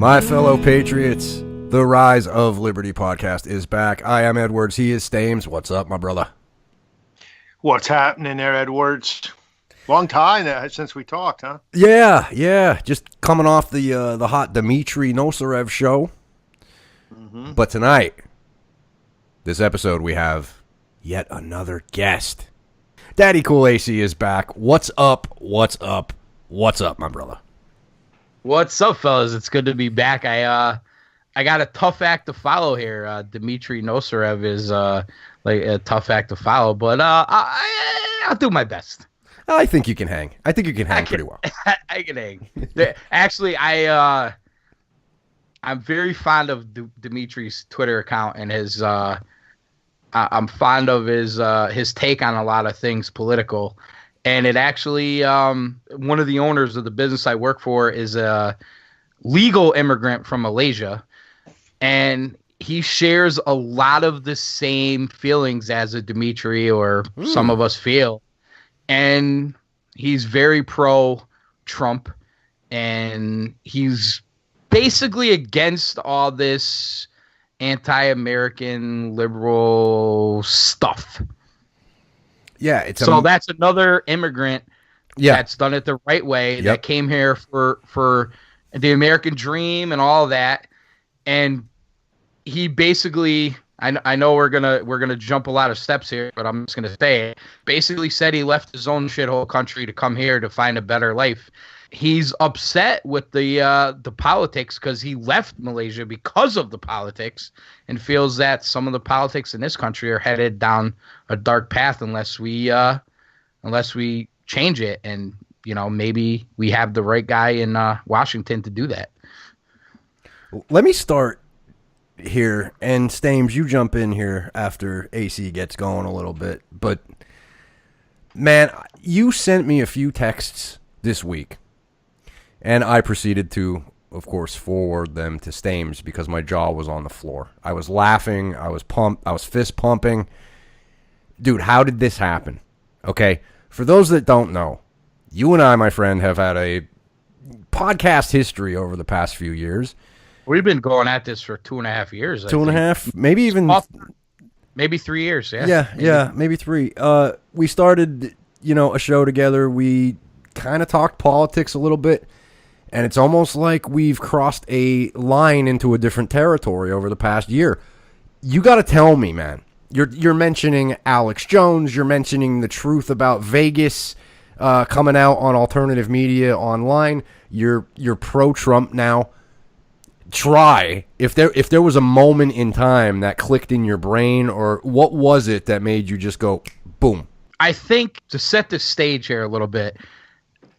My fellow patriots, the Rise of Liberty podcast is back. I am Edwards. He is Stames. What's up, my brother? What's happening there, Edwards? Long time since we talked, huh? Yeah. Just coming off the hot Dmitry Nosarev show. Mm-hmm. But tonight, this episode, we have yet another guest. Daddy Cool AC is back. What's up, my brother? What's up, fellas? It's good to be back. I got a tough act to follow here. Dmitry Nosarev is like a tough act to follow, but I'll do my best. I think you can hang. I think you can hang pretty well. I can hang. Actually, I'm very fond of Dimitri's Twitter account and his. I'm fond of his take on a lot of things political. And it actually, one of the owners of the business I work for is a legal immigrant from Malaysia. And he shares a lot of the same feelings as a Dmitry or some of us feel. And he's very pro-Trump. And he's basically against all this anti-American liberal stuff. Yeah, that's another immigrant that's done it the right way, that came here for the American dream and all of that. And he basically, I know we're gonna jump a lot of steps here, but I'm just gonna say it. Basically said he left his own shithole country to come here to find a better life. He's upset with the politics because he left Malaysia because of the politics, and feels that some of the politics in this country are headed down a dark path unless we change it. And maybe we have the right guy in Washington to do that. Let me start here, and Stames, you jump in here after AC gets going a little bit. But man, you sent me a few texts this week. And I proceeded to, of course, forward them to Stames because my jaw was on the floor. I was laughing. I was pumped. I was fist pumping. Dude, how did this happen? Okay, for those that don't know, you and I, my friend, have had a podcast history over the past few years. We've been going at this for 2.5 years. 2.5, maybe even... Maybe 3 years, Yeah, maybe 3. We started, a show together. We kind of talked politics a little bit. And it's almost like we've crossed a line into a different territory over the past year. You got to tell me, man. You're mentioning Alex Jones. You're mentioning the truth about Vegas coming out on alternative media online. You're pro-Trump now. Try if there was a moment in time that clicked in your brain, or what was it that made you just go boom? I think to set the stage here a little bit,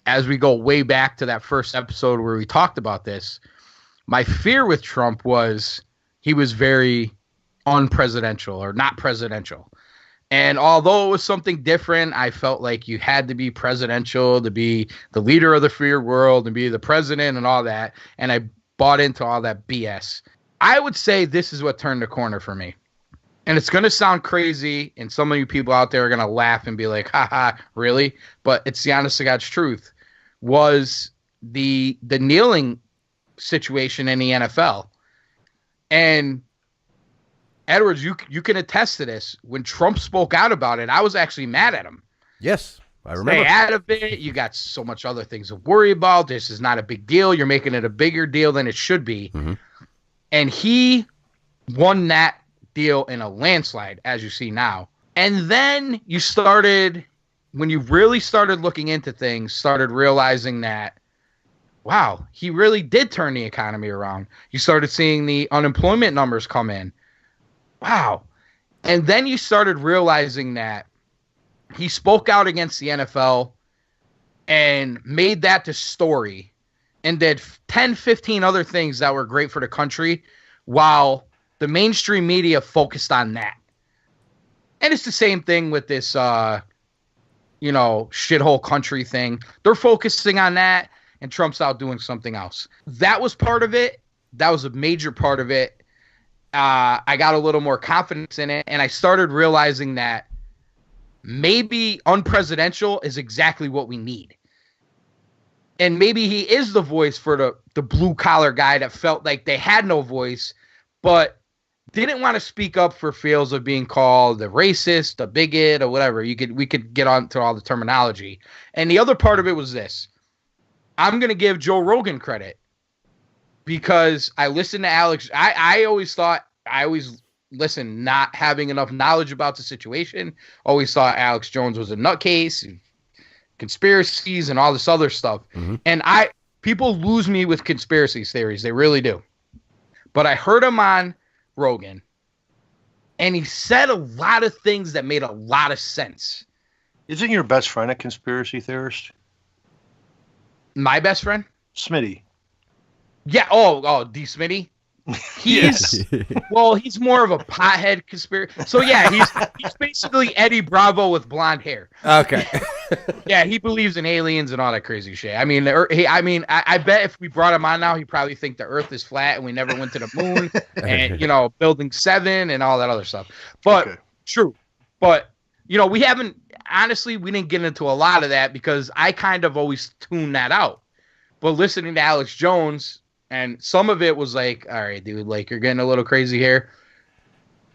as we go way back to that first episode where we talked about this, my fear with Trump was he was very unpresidential or not presidential. And although it was something different, I felt like you had to be presidential to be the leader of the free world and be the president and all that. And I bought into all that BS. I would say this is what turned the corner for me. And it's going to sound crazy, and some of you people out there are going to laugh and be like, haha, really? But it's the honest to God's truth, was the kneeling situation in the NFL. And Edwards, you can attest to this. When Trump spoke out about it, I was actually mad at him. Yes, I remember. Stay out of it. You got so much other things to worry about. This is not a big deal. You're making it a bigger deal than it should be. Mm-hmm. And he won that deal in a landslide, as you see now. And then you started, when you really started looking into things, started realizing that, wow, he really did turn the economy around. You started seeing the unemployment numbers come in. Wow. And then you started realizing that he spoke out against the NFL and made that the story and did 10, 15 other things that were great for the country, while the mainstream media focused on that. And it's the same thing with this, shithole country thing. They're focusing on that, and Trump's out doing something else. That was part of it. That was a major part of it. I got a little more confidence in it, and I started realizing that maybe unpresidential is exactly what we need. And maybe he is the voice for the blue collar guy that felt like they had no voice, but didn't want to speak up for fears of being called a racist, a bigot, or whatever. We could get on to all the terminology. And the other part of it was this. I'm going to give Joe Rogan credit because I listened to Alex. I always listen, not having enough knowledge about the situation. Always thought Alex Jones was a nutcase, conspiracies and all this other stuff. Mm-hmm. And people lose me with conspiracy theories. They really do. But I heard him on Rogan, and he said a lot of things that made a lot of sense. Isn't your best friend a conspiracy theorist? My best friend? Smitty. Yeah. Oh, D. Smitty. He's he's more of a pothead conspiracy. So yeah, he's basically Eddie Bravo with blonde hair. Okay. Yeah, he believes in aliens and all that crazy shit. I mean, I bet if we brought him on now, he'd probably think the Earth is flat and we never went to the moon, and Building 7 and all that other stuff. But true. But we haven't. Honestly, we didn't get into a lot of that because I kind of always tune that out. But listening to Alex Jones. And some of it was like, all right, dude, like you're getting a little crazy here.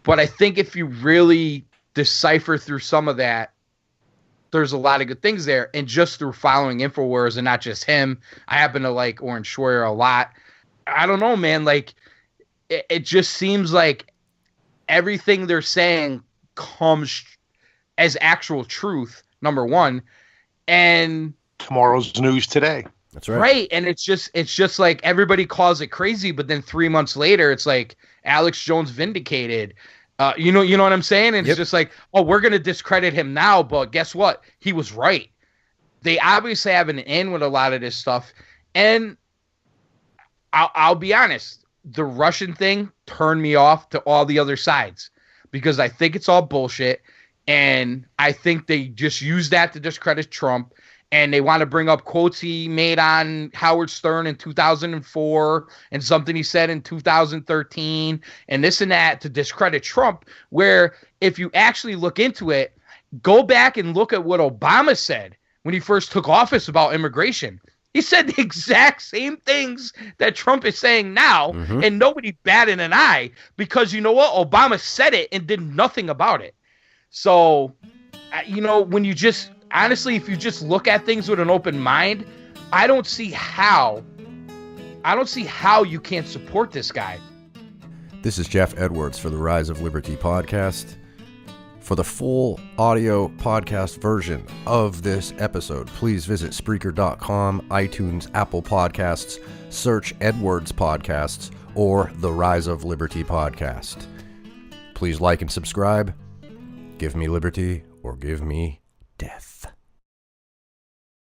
But I think if you really decipher through some of that, there's a lot of good things there. And just through following Infowars and not just him, I happen to like Owen Shroyer a lot. I don't know, man. Like it just seems like everything they're saying comes as actual truth, number one. And tomorrow's news today. That's right. Right. And it's just like everybody calls it crazy, but then 3 months later, it's like Alex Jones vindicated. You know what I'm saying? And It's just like, oh, we're going to discredit him now, but guess what? He was right. They obviously have an in with a lot of this stuff. And I'll be honest, the Russian thing turned me off to all the other sides because I think it's all bullshit. And I think they just use that to discredit Trump. And they want to bring up quotes he made on Howard Stern in 2004 and something he said in 2013 and this and that to discredit Trump, where if you actually look into it, go back and look at what Obama said when he first took office about immigration. He said the exact same things that Trump is saying now, and nobody batted an eye because you know what? Obama said it and did nothing about it. So, when you just... Honestly, if you just look at things with an open mind, I don't see how you can't support this guy. This is Jeff Edwards for the Rise of Liberty podcast. For the full audio podcast version of this episode, please visit Spreaker.com, iTunes, Apple Podcasts, search Edwards Podcasts or the Rise of Liberty podcast. Please like and subscribe. Give me liberty or give me death.